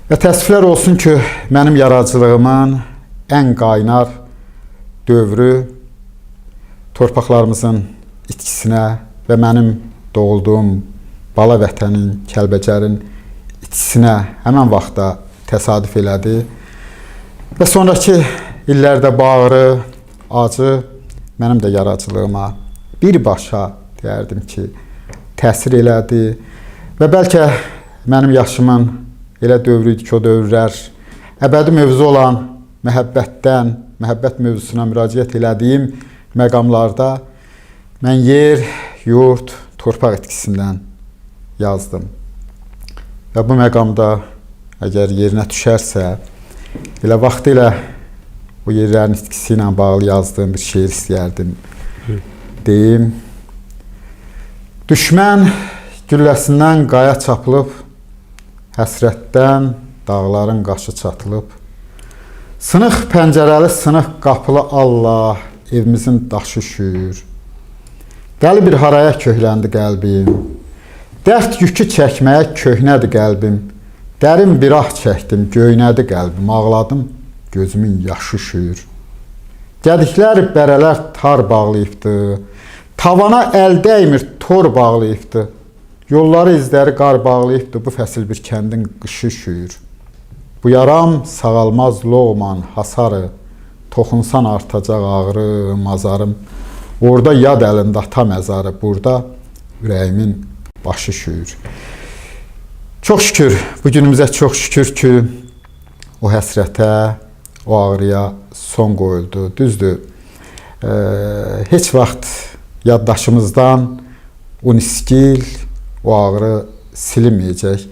Və təəssüflər olsun ki, mənim yaradıcılığımın ən qaynar dövrü torpaqlarımızın itkisinə və mənim doğulduğum bala vətənin, Kəlbəcərin itkisinə həmən vaxtda təsadüf elədi. Və sonraki illərdə bağrı, acı mənim də yaradıcılığıma birbaşa deyərdim ki, təsir elədi. Və bəlkə mənim yaşımın elə dövrü idi ki, o dövrlər əbədi mövzu olan məhəbbətdən, məhəbbət mövzusuna müraciət elədiyim məqamlarda mən yer, yurt, torpaq etkisindən yazdım. Və bu məqamda əgər yerinə düşərsə, elə vaxtı ilə o yerlərin itkisi ilə bağlı yazdığım bir şeir istəyərdim. Deyim, düşmən gülləsindən qaya çapılıb, həsrətdən dağların qaşı çatılıb, sınıq pəncərəli, sınıq qapılı Allah, evimizin daşı üşüyür. Dəli bir haraya kökləndi qəlbim, dərd yükü çəkməyə köhnədir qəlbim, dərin bir ah çəkdim, göynədi qəlbim, ağladım, gözümün yaşı üşüyür. Gediklər bərələr tar bağlayıbdı, tavana əl dəymir tor bağlayıbdı, yolları izləri qar bağlayıbdı, bu fəsil bir kəndin qışı üşüyür. Bu yaram sağalmaz loğman hasarı, toxunsan artacaq ağrı, mazarım, orada yad əlində ata məzarı, burada ürəyimin başı üşüyür. Çox şükür, bu günümüzə çox şükür ki, o həsrətə, o ağrıya son qoyuldu. Düzdür, heç vaxt yaddaşımızdan o niskil, o ağrı silinməyəcək.